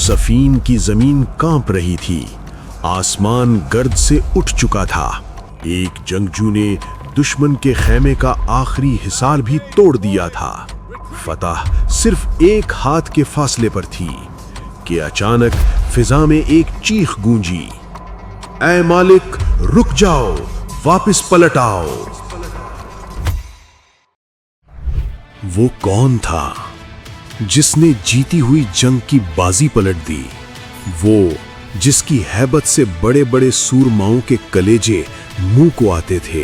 सफीन की जमीन कांप रही थी, आसमान गर्द से उठ चुका था। एक जंगजू ने दुश्मन के खेमे का आखिरी हिसार भी तोड़ दिया था। फतह सिर्फ एक हाथ के फासले पर थी कि अचानक फिजा में एक चीख गूंजी, ऐ मालिक रुक जाओ, वापस पलट आओ। वो कौन था जिसने जीती हुई जंग की बाजी पलट दी? वो जिसकी हैबत से बड़े बड़े सूरमाओं के कलेजे मुंह को आते थे।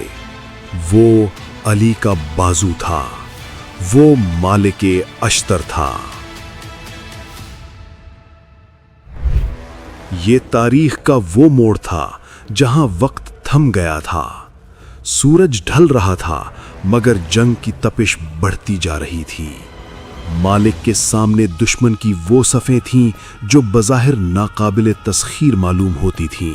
वो अली का बाजू था, वो मालिके अश्तर था। ये तारीख का वो मोड़ था जहां वक्त थम गया था। सूरज ढल रहा था मगर जंग की तपिश बढ़ती जा रही थी। मालिक के सामने दुश्मन की वो सफ़ें थीं जो बज़ाहिर नाकाबिले तस्खीर मालूम होती थीं,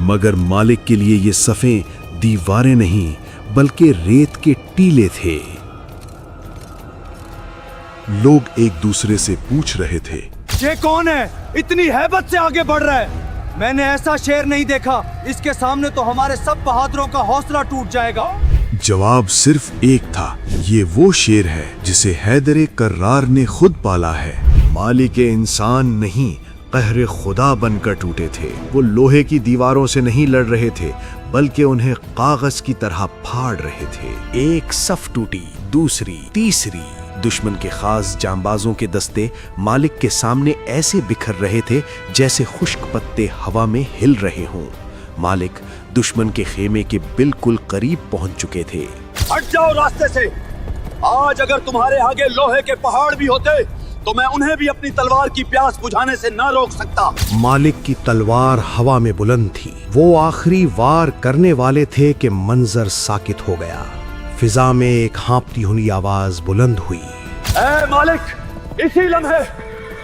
मगर मालिक के लिए ये सफ़ें दीवारें नहीं बल्कि रेत के टीले थे। लोग एक दूसरे से पूछ रहे थे, ये कौन है, इतनी हैबत से आगे बढ़ रहा है? मैंने ऐसा शेर नहीं देखा, इसके सामने तो हमारे सब बहादुरों का हौसला टूट जाएगा। जवाब सिर्फ एक था, ये वो शेर है जिसे हैदर कर्रार ने खुद पाला है। मालिक इंसान नहीं, कहर खुदा बनकर टूटे थे। वो लोहे की दीवारों से नहीं लड़ रहे थे बल्कि उन्हें कागज की तरह फाड़ रहे थे। एक सफ टूटी, दूसरी, तीसरी। दुश्मन के खास जांबाजों के दस्ते मालिक के सामने ऐसे बिखर रहे थे जैसे खुश्क पत्ते हवा में हिल रहे हों। मालिक दुश्मन के खेमे के बिल्कुल करीब पहुंच चुके थे। हट जाओ रास्ते से। आज अगर तुम्हारे आगे लोहे के पहाड़ भी होते तो मैं उन्हें भी अपनी तलवार की प्यास बुझाने से ना रोक सकता। मालिक की तलवार हवा में बुलंद थी। वो आखिरी वार करने वाले थे कि मंजर साकित हो गया। फिजा में एक हाँपती हुई आवाज बुलंद हुई, ऐ मालिक, इसी लम्हे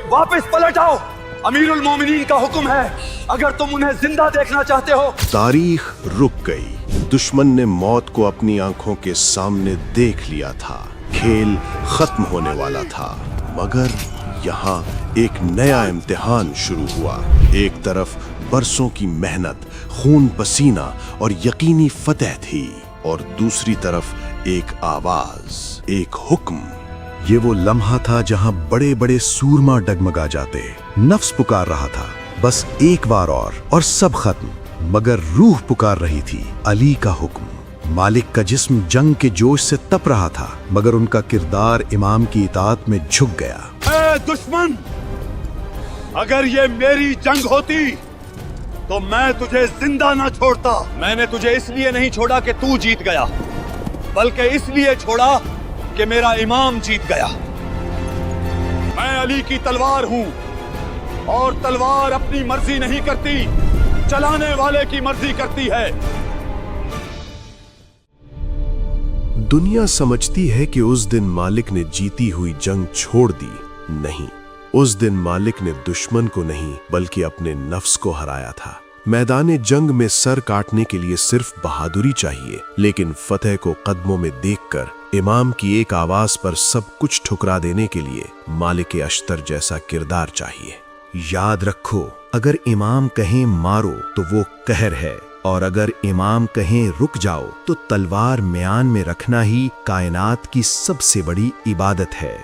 वापस पलट आओ। अमीरुल मोमिनीन का हुक्म है, अगर तुम उन्हें जिंदा देखना चाहते हो। तारीख रुक गई। दुश्मन ने मौत को अपनी आंखों के सामने देख लिया था। खेल खत्म होने वाला था, मगर यहाँ एक नया इम्तिहान शुरू हुआ। एक तरफ बरसों की मेहनत, खून पसीना और यकीनी फतह थी, और दूसरी तरफ एक आवाज, एक हुक्म। ये वो लम्हा था जहां बड़े बड़े सूरमा डगमगा जाते। नफ्स पुकार रहा था, बस एक बार और सब खत्म। मगर रूह पुकार रही थी, अली का हुक्म। मालिक का जिस्म जंग के जोश से तप रहा था, मगर उनका किरदार इमाम की इताअत में झुक गया। ऐ दुश्मन, अगर ये मेरी जंग होती तो मैं तुझे जिंदा ना छोड़ता। मैंने तुझे इसलिए नहीं छोड़ा कि तू जीत गया, बल्कि इसलिए छोड़ा कि मेरा इमाम जीत गया। मैं अली की तलवार हूं, और तलवार अपनी मर्जी नहीं करती, चलाने वाले की मर्जी करती है। दुनिया समझती है कि उस दिन मालिक ने जीती हुई जंग छोड़ दी। नहीं, उस दिन मालिक ने दुश्मन को नहीं बल्कि अपने नफ्स को हराया था। मैदान जंग में सर काटने के लिए सिर्फ बहादुरी चाहिए, लेकिन फतेह को कदमों में देखकर इमाम की एक आवाज पर सब कुछ ठुकरा देने के लिए मालिक अश्तर जैसा किरदार चाहिए। याद रखो, अगर इमाम कहें मारो तो वो कहर है, और अगर इमाम कहें रुक जाओ तो तलवार म्यान में रखना ही कायनात की सबसे बड़ी इबादत है।